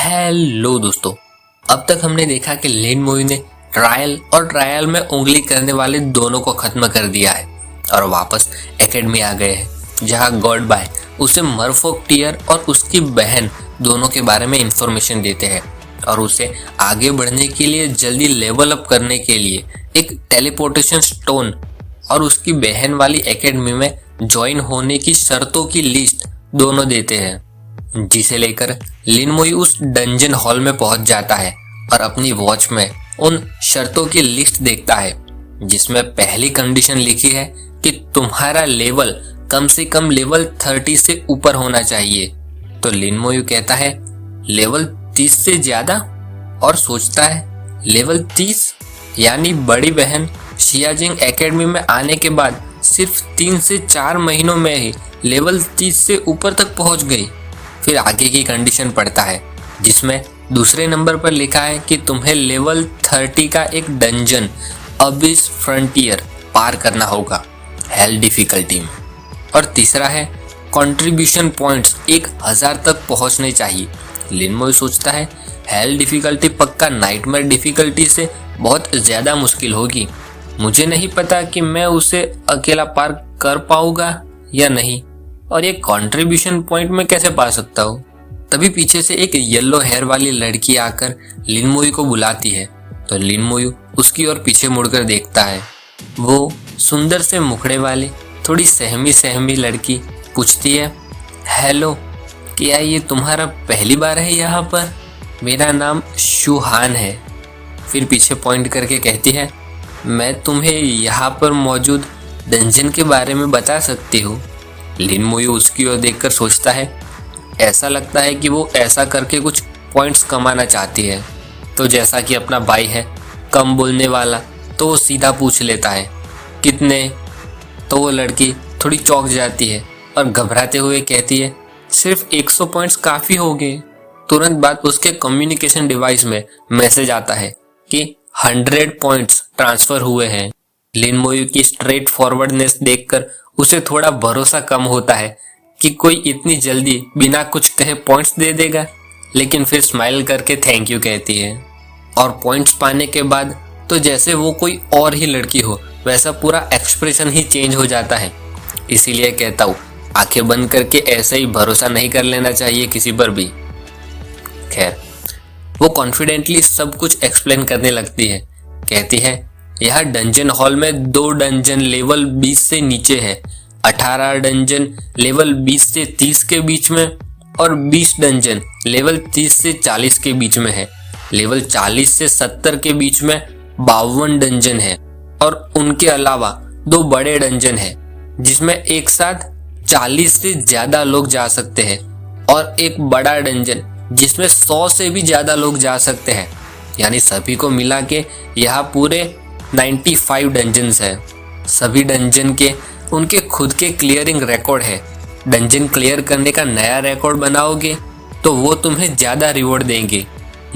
Hello दोस्तों, अब तक हमने देखा कि लिन मोई ने ट्रायल में उंगली करने वाले दोनों को खत्म कर दिया है और वापस एकेडमी आ गए हैं, जहां गॉड बाय उसे मरफोक टीयर और उसकी बहन दोनों के बारे में इंफॉर्मेशन देते हैं और उसे आगे बढ़ने के लिए जल्दी लेवल अप करने के लिए एक टेलीपोर्टेशन स्टोन और उसकी बहन वाली एकेडमी में ज्वाइन होने की शर्तों की लिस्ट दोनों देते हैं, जिसे लेकर लिन मोई उस डंजन हॉल में पहुंच जाता है और अपनी वॉच में उन शर्तों की लिस्ट देखता है, जिसमें पहली कंडीशन लिखी है कि तुम्हारा लेवल कम से कम लेवल 30 से ऊपर होना चाहिए। तो लिन मोई कहता है लेवल 30 से ज्यादा, और सोचता है लेवल 30 यानी बड़ी बहन शियाजिंग एकेडमी में आने के बाद सिर्फ 3 से 4 महीनों में ही लेवल 30 से ऊपर तक पहुंच गई। फिर आगे की कंडीशन पढ़ता है, जिसमें दूसरे नंबर पर लिखा है कि तुम्हें लेवल 30 का एक डंजन अबिस फ्रंटियर पार करना होगा हेल डिफिकल्टी में, और तीसरा है कंट्रीब्यूशन पॉइंट्स 1000 तक पहुंचने चाहिए। लिन मोई सोचता है हेल डिफिकल्टी पक्का नाइटमेयर डिफिकल्टी से बहुत ज़्यादा मुश्किल होगी, मुझे नहीं पता कि मैं उसे अकेला पार कर पाऊंगा या नहीं, और ये कंट्रीब्यूशन पॉइंट में कैसे पा सकता हूँ। तभी पीछे से एक येलो हेयर वाली लड़की आकर लिन मोई को बुलाती है, तो लिन मोई उसकी ओर पीछे मुड़कर देखता है। वो सुंदर से मुखड़े वाली थोड़ी सहमी लड़की पूछती है, हेलो, क्या ये तुम्हारा पहली बार है यहाँ पर? मेरा नाम शुहान है। फिर पीछे पॉइंट करके कहती है, मैं तुम्हें यहाँ पर मौजूद डंजन के बारे में बता सकती हूँ। लिन मोई उसकी ओर देखकर सोचता है, ऐसा लगता है कि वो ऐसा करके कुछ पॉइंट्स कमाना चाहती है। तो जैसा कि अपना भाई है कम बोलने वाला, तो वो सीधा पूछ लेता है कितने। तो वो लड़की थोड़ी चौंक जाती है और घबराते हुए कहती है सिर्फ 100 पॉइंट्स काफ़ी हो गए। तुरंत बाद उसके कम्युनिकेशन डिवाइस में मैसेज आता है कि 100 पॉइंट्स ट्रांसफ़र हुए हैं। लिन मोई की स्ट्रेट फॉरवर्डनेस देखकर उसे थोड़ा भरोसा कम होता है कि कोई इतनी जल्दी बिना कुछ कहे पॉइंट्स दे देगा, लेकिन फिर स्माइल करके थैंक यू कहती है। और पॉइंट्स पाने के बाद तो जैसे वो कोई और ही लड़की हो वैसा पूरा एक्सप्रेशन ही चेंज हो जाता है। इसीलिए कहता हूँ आंखें बंद करके ऐसे ही भरोसा नहीं कर लेना चाहिए किसी पर भी। खैर, वो कॉन्फिडेंटली सब कुछ एक्सप्लेन करने लगती है। कहती है यह डंजन हॉल में 2 डंजन लेवल 20 से नीचे है, 18 डंजन लेवल 20 से 30 के बीच में और 20 डंजन लेवल 30 से 40 के बीच में है। लेवल 40 से 70 के बीच में 52 डंजन है और उनके अलावा 2 बड़े डंजन है, जिसमें एक साथ 40 से ज़्यादा लोग जा सकते हैं, और एक बड़ा डंजन जिसमें 100 से भी ज़्यादा लोग जा सकते हैं। यानी सभी को मिला के यहाँ पूरे 95 डंजन्स है। सभी डंजन के उनके खुद के क्लियरिंग रिकॉर्ड है। डंजन क्लियर करने का नया रिकॉर्ड बनाओगे तो वो तुम्हें ज़्यादा रिवॉर्ड देंगे।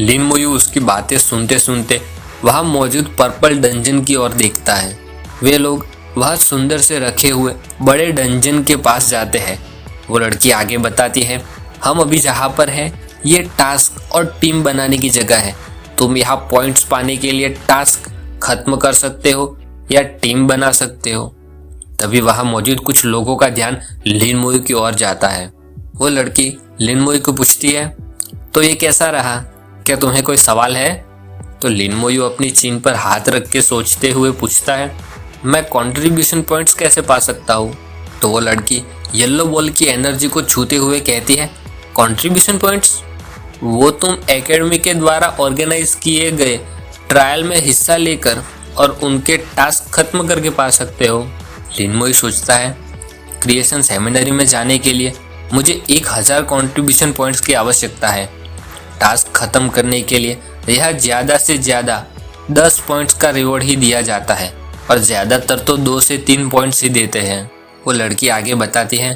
लिन मोई उसकी बातें सुनते सुनते वहाँ मौजूद पर्पल डंजन की ओर देखता है। वे लोग वह सुंदर से रखे हुए बड़े डंजन के पास जाते हैं। वो लड़की आगे बताती है, हम अभी जहाँ पर हैं ये टास्क और टीम बनाने की जगह है। तुम यहाँ पॉइंट्स पाने के लिए टास्क खत्म कर सकते हो या टीम बना सकते हो। तभी वहाँ मौजूद कुछ लोगों का ध्यान लिन मोई की ओर जाता है। वो लड़की लिन मोई को पूछती है, तो ये कैसा रहा, क्या तुम्हें कोई सवाल है? तो लिन मोई अपनी चीन पर हाथ रख के सोचते हुए पूछता है, मैं कंट्रीब्यूशन पॉइंट्स कैसे पा सकता हूँ? तो वो लड़की येलो बॉल की एनर्जी को छूते हुए कहती है, कंट्रीब्यूशन पॉइंट्स वो तुम एकेडमी के द्वारा ऑर्गेनाइज किए गए ट्रायल में हिस्सा लेकर और उनके टास्क खत्म करके पा सकते हो। लिन मोई सोचता है क्रिएशन सेमिनरी में जाने के लिए मुझे 1000 कंट्रीब्यूशन पॉइंट्स की आवश्यकता है। टास्क खत्म करने के लिए यह ज़्यादा से ज़्यादा 10 पॉइंट्स का रिवॉर्ड ही दिया जाता है, और ज़्यादातर तो 2 से 3 पॉइंट्स ही देते हैं। वो लड़की आगे बताती है,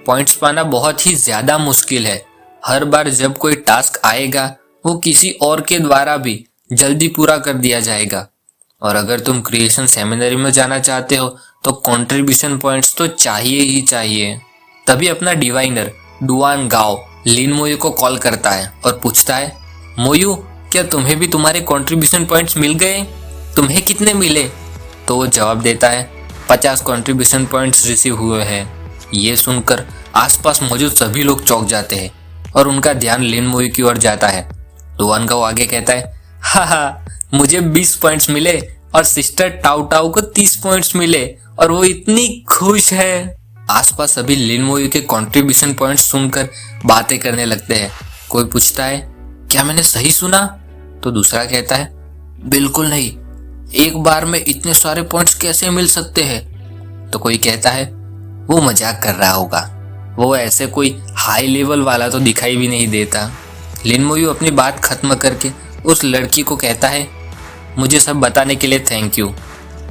पॉइंट्स पाना बहुत ही ज़्यादा मुश्किल है। हर बार जब कोई टास्क आएगा वो किसी और के द्वारा भी जल्दी पूरा कर दिया जाएगा, और अगर तुम क्रिएशन सेमिनरी में जाना चाहते हो तो कंट्रीब्यूशन पॉइंट्स तो चाहिए ही चाहिए। तभी अपना डिवाइनर डुआन गाओ लिन मोयू को कॉल करता है और पूछता है, मोयू क्या तुम्हें भी तुम्हारे कंट्रीब्यूशन पॉइंट्स मिल गए? तुम्हें कितने मिले? तो वो जवाब देता है 50 कंट्रीब्यूशन पॉइंट्स रिसीव हुए हैं। ये सुनकर आसपास मौजूद सभी लोग चौंक जाते हैं और उनका ध्यान लिन मोयू की ओर जाता है। तो वन गाओ आगे कहता है, हाँ मुझे 20 पॉइंट्स मिले और सिस्टर टाउ टाउ को 30 पॉइंट्स मिले और वो इतनी खुश है। आसपास सभी लिन मोयू के कंट्रीब्यूशन पॉइंट्स सुनकर बातें करने लगते हैं। कोई पूछता है, क्या मैंने सही सुना? तो दूसरा कहता है, बिल्कुल नहीं, एक बार में इतने सारे पॉइंट्स कैसे मिल सकते हैं? तो कोई कहता है, वो मजाक कर रहा होगा, वो ऐसे कोई हाई लेवल वाला तो दिखाई भी नहीं देता। लिन मोयू अपनी बात खत्म करके उस लड़की को कहता है, मुझे सब बताने के लिए थैंक यू।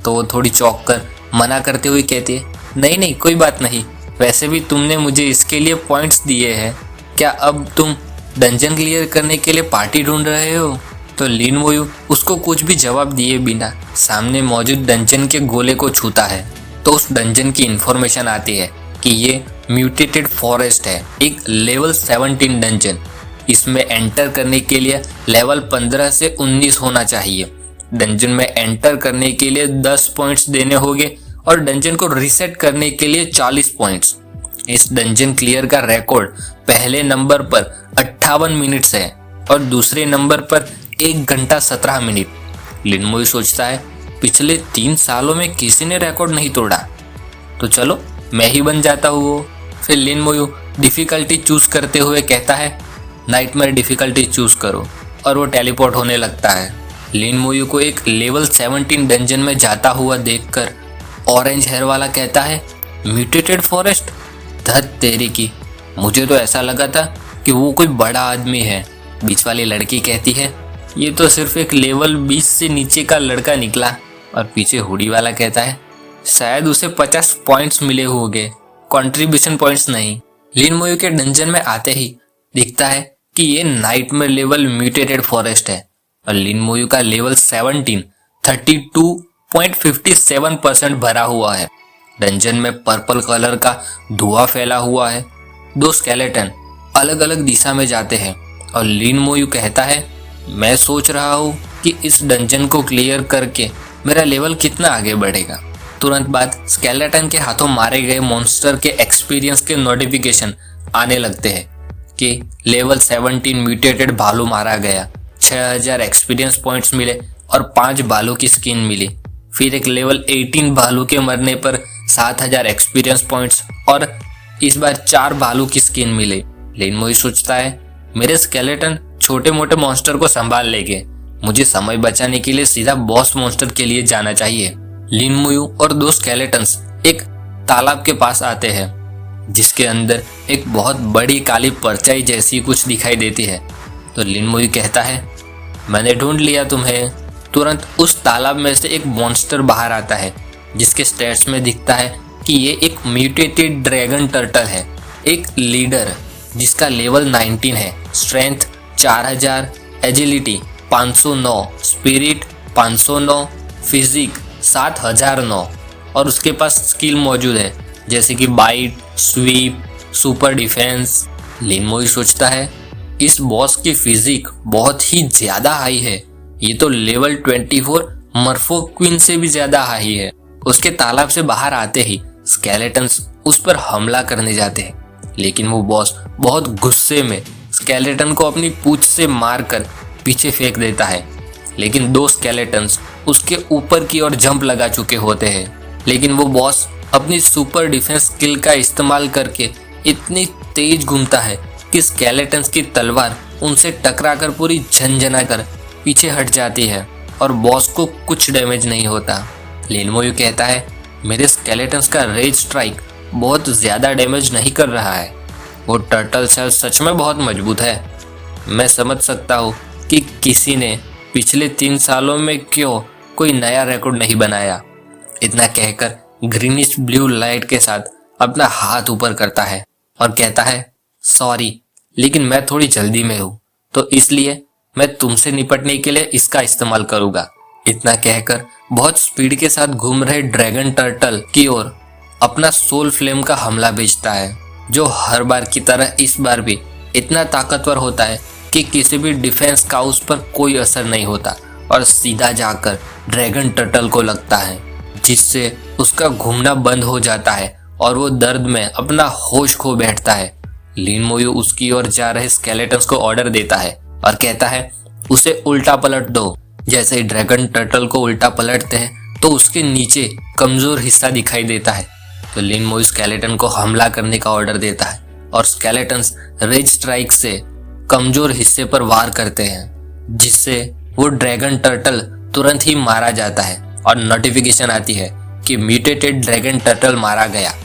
तो वो थोड़ी चौंक कर मना करते हुए कहती है, नहीं नहीं कोई बात नहीं, वैसे भी तुमने मुझे इसके लिए पॉइंट्स दिए हैं, क्या अब तुम डंजन क्लियर करने के लिए पार्टी ढूंढ रहे हो? तो लिन मोयू उसको कुछ भी जवाब दिए बिना सामने मौजूद डंजन के गोले को छूता है। तो उस डंजन की इंफॉर्मेशन आती है कि ये म्यूटेटेड फॉरेस्ट है, एक लेवल 17 डंजन। इसमें एंटर करने के लिए लेवल 15 से 19 होना चाहिए। डंजन में एंटर करने के लिए 10 पॉइंट्स देने होंगे और डंजन को रीसेट करने के लिए 40 पॉइंट्स। इस डंजन क्लियर का रिकॉर्ड पहले नंबर पर 58 मिनट्स है और दूसरे नंबर पर 1 घंटा 17 मिनट। लिन मोयू सोचता है, पिछले 3 सालों में किसी ने रिकॉर्ड नहीं तोड़ा, तो चलो मैं ही बन जाता हूँ वो। फिर लिन मोयू डिफिकल्टी चूज करते हुए कहता है, नाइटमेयर डिफिकल्टी चूज करो, और वो टेलीपोर्ट होने लगता है। लिन मोयू को एक लेवल 17 डंजन में जाता हुआ देखकर ऑरेंज हेयर वाला कहता है, म्यूटेटेड फॉरेस्ट, धत तेरी की, मुझे तो ऐसा लगा था कि वो कोई बड़ा आदमी है। बीच वाली लड़की कहती है, ये तो सिर्फ एक लेवल 20 से नीचे का लड़का निकला। और पीछे हुडी वाला कहता है, शायद उसे 50 पॉइंट्स मिले होंगे, कंट्रीब्यूशन पॉइंट्स नहीं। लिन मोयू के डंजन में आते ही दिखता है कि ये नाइटमेयर लेवल म्यूटेटेड फॉरेस्ट है और लिन मोयू का लेवल 17 32.57% भरा हुआ है। डंजन में पर्पल कलर का धुआं फैला हुआ है। 2 स्केलेटन अलग अलग दिशा में जाते हैं और लिन मोयू कहता है, मैं सोच रहा हूँ कि इस डंजन को क्लियर करके मेरा लेवल कितना आगे बढ़ेगा। तुरंत बाद स्केलेटन के हाथों मारे गए मॉन्स्टर के एक्सपीरियंस के नोटिफिकेशन आने लगते हैं कि लेवल 17 म्यूटेटेड भालू मारा गया, 6000 एक्सपीरियंस पॉइंट्स मिले और 5 भालू की स्किन मिली। फिर एक लेवल 18 भालू के मरने पर 7000 एक्सपीरियंस पॉइंट्स और इस बार 4 भालू की स्किन मिले। लिन मोयू सोचता है, मेरे स्केलेटन छोटे मोटे मॉन्स्टर को संभाल लेंगे, मुझे समय बचाने के लिए सीधा बॉस मॉन्स्टर के लिए जाना चाहिए। लिन मोयू और 2 स्केलेटन्स एक तालाब के पास आते हैं जिसके अंदर एक बहुत बड़ी काली परछाई जैसी कुछ दिखाई देती है। तो लिन मोयू कहता है, मैंने ढूंढ लिया तुम्हें। तुरंत उस तालाब में से एक मॉन्स्टर बाहर आता है जिसके स्टेट्स में दिखता है कि ये एक म्यूटेटेड ड्रैगन टर्टल है, एक लीडर जिसका लेवल 19 है, स्ट्रेंथ 4000, एजिलिटी 509, स्पिरिट 509, फिजिक 7009 और उसके पास स्किल मौजूद है जैसे कि बाइट, स्वीप, सुपर डिफेंस। लिन मोयू सोचता है, इस बॉस की फिजिक बहुत ही ज्यादा हाई है, ये तो लेवल 24 मर्फो क्वीन से भी ज्यादा हाई है। उसके तालाब से बाहर आते ही स्केलेटन्स उस पर हमला करने जाते हैं, लेकिन वो बॉस बहुत गुस्से में स्केलेटन को अपनी पूंछ से मारकर पीछे फेंक देता है। लेकिन 2 स्केलेटन्स उसके ऊपर की ओर जंप लगा चुके होते हैं, लेकिन वो बॉस अपनी सुपर डिफेंस स्किल का इस्तेमाल करके इतनी तेज घूमता है कि स्केलेटन्स की तलवार उनसे टकराकर पूरी झनझना कर पीछे हट जाती है और बॉस को कुछ डैमेज नहीं होता। लिन मोयू कहता है, मेरे स्केलेटन्स का रेज स्ट्राइक बहुत ज्यादा डैमेज नहीं कर रहा है, वो टर्टल सेल सच में बहुत मजबूत है। मैं समझ सकता हूँ कि किसी ने पिछले 3 सालों में क्यों कोई नया रिकॉर्ड नहीं बनाया। इतना कहकर ग्रीनिश ब्लू लाइट के साथ अपना हाथ ऊपर करता है और कहता है, सॉरी लेकिन मैं थोड़ी जल्दी में हूँ, तो इसलिए मैं तुमसे निपटने के लिए इसका इस्तेमाल करूंगा। इतना कहकर बहुत स्पीड के साथ घूम रहे ड्रैगन टर्टल की ओर अपना सोल फ्लेम का हमला भेजता है, जो हर बार की तरह इस बार भी इतना ताकतवर होता है कि किसी भी डिफेंस का उस पर कोई असर नहीं होता और सीधा जाकर ड्रैगन टर्टल को लगता है, जिससे उसका घूमना बंद हो जाता है और वो दर्द में अपना होश खो बैठता है। लिन मोयू उसकी ओर जा रहे स्केलेटन्स को ऑर्डर देता है और कहता है उसे उल्टा पलट दो। जैसे ही ड्रैगन टर्टल को उल्टा पलटते हैं तो उसके नीचे कमजोर हिस्सा दिखाई देता है। तो लिन मोयू स्केलेटन को हमला करने का ऑर्डर देता है और स्केलेटन्स रेज स्ट्राइक से कमजोर हिस्से पर वार करते हैं, जिससे वो ड्रैगन टर्टल तुरंत ही मारा जाता है और नोटिफिकेशन आती है कि म्यूटेटेड ड्रैगन टर्टल मारा गया।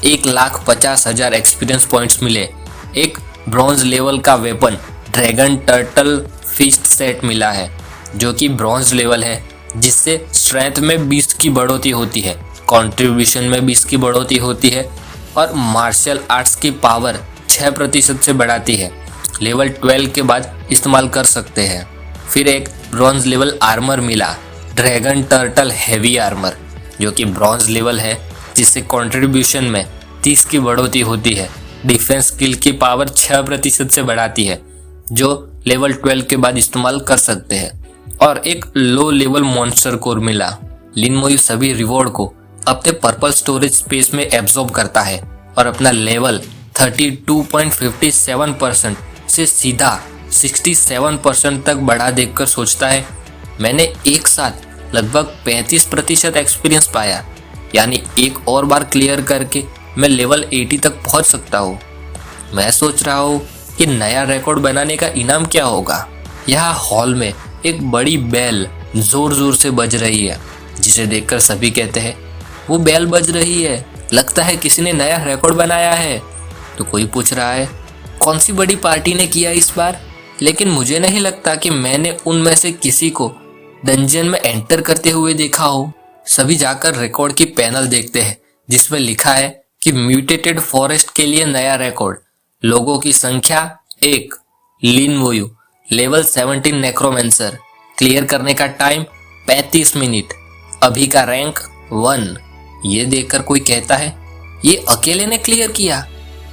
1,50,000 एक्सपीरियंस पॉइंट्स मिले। एक ब्रॉन्ज लेवल का weapon dragon turtle fist set मिला है, जो कि ब्रॉन्ज लेवल है, जिससे स्ट्रेंथ में 20 की बढ़ोतरी होती है, कंट्रीब्यूशन में 20 की बढ़ोतरी होती है और मार्शल आर्ट्स की पावर 6% से बढ़ाती है। लेवल 12 के बाद इस्तेमाल कर सकते हैं। फिर एक ब्रॉन्ज लेवल आर्मर मिला, ड्रैगन टर्टल हेवी आर्मर, जो कि ब्रॉन्ज लेवल है, जिससे कंट्रीब्यूशन में 30 की बढ़ोतरी होती है। डिफेंस स्किल की पावर 6% से बढ़ाती है, जो लेवल 12 के बाद इस्तेमाल कर सकते हैं। और एक लो लेवल मॉन्स्टर कोर मिला। लिन मोयू सभी रिवॉर्ड को अपने पर्पल स्टोरेज स्पेस में एब्जॉर्ब करता है और अपना लेवल 32.57% से सीधा 67% तक बढ़ा देखकर सोचता है मैंने एक साथ लगभग 35% एक्सपीरियंस पाया, यानी एक और बार क्लियर करके मैं लेवल 80 तक पहुंच सकता हूँ। मैं सोच रहा हूँ कि नया रिकॉर्ड बनाने का इनाम क्या होगा। यहाँ हॉल में एक बड़ी बेल जोर जोर से बज रही है, जिसे देखकर सभी कहते हैं वो बेल बज रही है, लगता है किसी ने नया रिकॉर्ड बनाया है। तो कोई पूछ रहा है कौन सी बड़ी पार्टी ने किया इस बार, लेकिन मुझे नहीं लगता कि मैंने उनमें से किसी को डंजन में एंटर करते हुए देखा हो। सभी जाकर रिकॉर्ड की पैनल देखते हैं, जिसमें लिखा है कि म्यूटेटेड फॉरेस्ट के लिए नया रिकॉर्ड, लोगों की संख्या 1, लिन मोयू लेवल 17 नेक्रोमेंसर, क्लियर करने का टाइम 35 मिनट, अभी का रैंक 1। ये देखकर कोई कहता है ये अकेले ने क्लियर किया।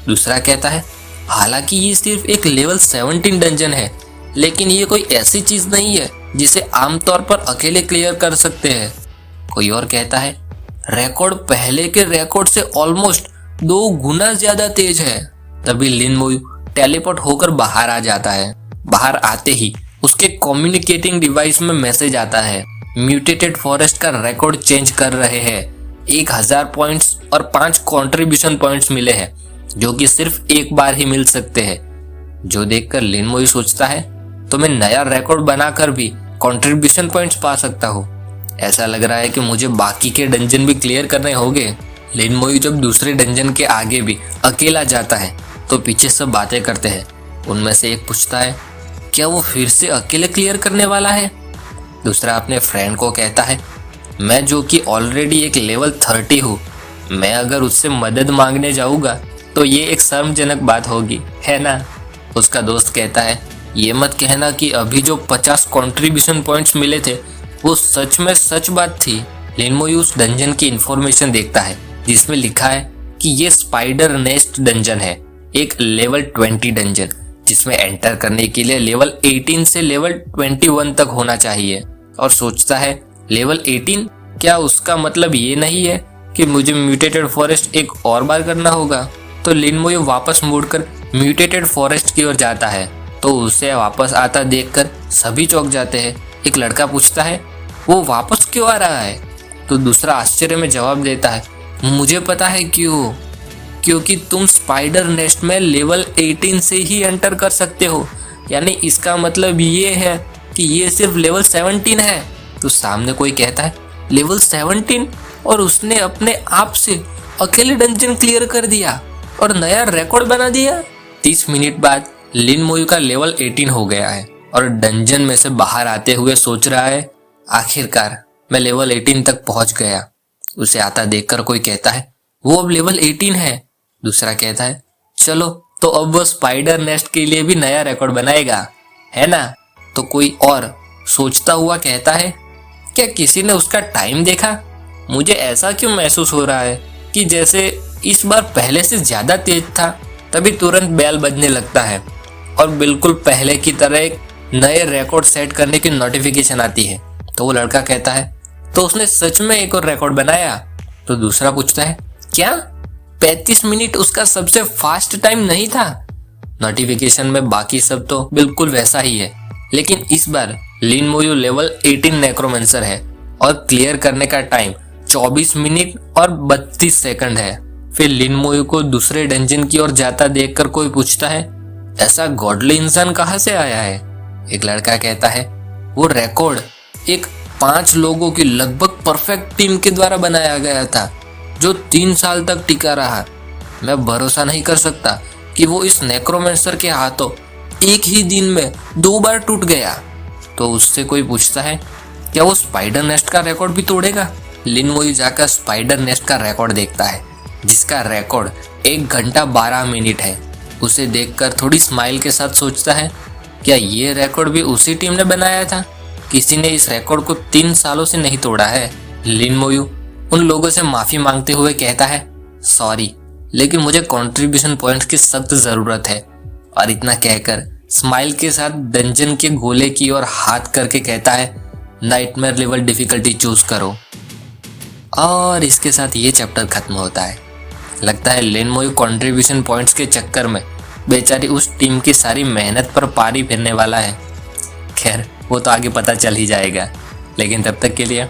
दूसरा कहता है हालांकि ये सिर्फ एक लेवल 17 डंजन है, लेकिन ये कोई ऐसी चीज नहीं है जिसे आमतौर पर अकेले क्लियर कर सकते हैं। कोई और कहता है रिकॉर्ड पहले के रिकॉर्ड से ऑलमोस्ट 2 गुना ज्यादा तेज है। तभी लिन मोयू टेलीपोर्ट होकर बाहर आ जाता है। बाहर आते ही उसके कम्युनिकेटिंग डिवाइस में मैसेज आता है म्यूटेटेड फॉरेस्ट का रिकॉर्ड चेंज कर रहे हैं। 1000 पॉइंट्स और 5 कंट्रीब्यूशन पॉइंट्स मिले हैं, जो कि सिर्फ एक बार ही मिल सकते हैं। जो देखकर लिन मोयू सोचता है तो मैं नया रिकॉर्ड बनाकर भी कंट्रीब्यूशन पॉइंट्स पा सकता हूँ। ऐसा लग रहा है कि मुझे बाकी के डंजन भी क्लियर करने होंगे। लिन मोयू जब दूसरे डंजन के आगे भी अकेला जाता है तो पीछे सब बातें करते हैं। उनमें से एक पूछता है क्या वो फिर से अकेले क्लियर करने वाला है। दूसरा अपने फ्रेंड को कहता है मैं जो कि ऑलरेडी एक लेवल 30 हूँ, मैं अगर उससे मदद मांगने जाऊँगा तो ये एक शर्मजनक बात होगी, है ना। उसका दोस्त कहता है ये मत कहना कि अभी जो 50 कंट्रीब्यूशन पॉइंट्स मिले थे वो सच में सच बात थी। लिन मोयू उस डंजन की इंफॉर्मेशन देखता है, जिसमें लिखा है कि ये स्पाइडर नेस्ट डंजन है, एक लेवल 20 डंजन, जिसमें एंटर करने के लिए लेवल 18 से लेवल 21 तक होना चाहिए। और सोचता है लेवल 18, क्या उसका मतलब ये नहीं है कि मुझे म्यूटेटेड फॉरेस्ट एक और बार करना होगा। तो लिन मोयू वापस मुड़कर म्यूटेटेड फॉरेस्ट की ओर जाता है, तो उसे वापस आता देखकर सभी चौंक जाते हैं। एक लड़का पूछता है वो वापस क्यों आ रहा है। तो दूसरा आश्चर्य में जवाब देता है मुझे पता है क्यों, क्योंकि तुम स्पाइडर नेस्ट में लेवल 18 से ही एंटर कर सकते हो, यानी इसका मतलब ये है कि ये सिर्फ लेवल 17 है। तो सामने कोई कहता है लेवल 17, और उसने अपने आप से अकेले डंजन क्लियर कर दिया और नया रिकॉर्ड बना दिया। 30 मिनट बाद लिन मोयू का लेवल 18 हो गया है और डंजन में से बाहर आते हुए सोच रहा है आखिरकार मैं लेवल 18 तक पहुंच गया। उसे आता देखकर कोई कहता है वो अब लेवल 18 है। दूसरा कहता है चलो तो अब वो स्पाइडर नेस्ट के लिए भी नया रिकॉर्ड बनाएगा, है ना। तो कोई और सोचता हुआ कहता है क्या किसी ने उसका टाइम देखा। मुझे ऐसा क्यों महसूस हो रहा है कि जैसे इस बार पहले से ज्यादा तेज था। तभी तुरंत बेल बजने लगता है और बिल्कुल पहले की तरह एक नए रिकॉर्ड सेट करने की नोटिफिकेशन आती है। तो वो लड़का कहता है, तो उसने सच में एक और रिकॉर्ड बनाया? तो दूसरा पूछता है, क्या 35 मिनट उसका सबसे फास्ट टाइम नहीं था? नोटिफिकेशन में बाकी सब तो बिल्कुल वैसा ही है, लेकिन इस बार लिन मोयू लेवल 18 नेक्रोमेंसर है और क्लियर करने का टाइम 24 मिनट और 32 सेकंड है। फिर लिन मोयू को दूसरे डंजन की ओर जाता देखकर कोई पूछता है, ऐसा गॉडली इंसान कहाँ से आया है? एक लड़का कहता है, वो रिकॉर्ड एक 5 लोगों की लगभग परफेक्ट टीम के द्वारा बनाया गया था जो 3 साल तक टिका रहा। मैं भरोसा नहीं कर सकता कि वो इस नेक्रोमेंसर के हाथों एक ही दिन में 2 बार टूट गया। तो उससे कोई पूछता है, क्या वो स्पाइडर नेस्ट का रिकॉर्ड भी तोड़ेगा? लिन मोयू जाकर स्पाइडर नेस्ट का रिकॉर्ड देखता है, जिसका रिकॉर्ड 1 घंटा 12 मिनट है। उसे देखकर थोड़ी स्माइल के साथ सोचता है, क्या ये रिकॉर्ड भी उसी टीम ने बनाया था? किसी ने इस रिकॉर्ड को 3 सालों से नहीं तोड़ा है। लिन मोयू उन लोगों से माफी मांगते हुए कहता है, सॉरी, लेकिन मुझे कंट्रीब्यूशन पॉइंट्स की सख्त जरूरत है। और इतना कहकर स्माइल के साथ डंजन के गोले की ओर हाथ करके कहता है, नाइटमेयर लेवल डिफिकल्टी चूज करो। और इसके साथ ये चैप्टर खत्म होता है। लगता है लिन मोयू कंट्रीब्यूशन पॉइंट्स के चक्कर में बेचारी उस टीम की सारी मेहनत पर पारी फिरने वाला है। खैर, वो तो आगे पता चल ही जाएगा, लेकिन तब तक के लिए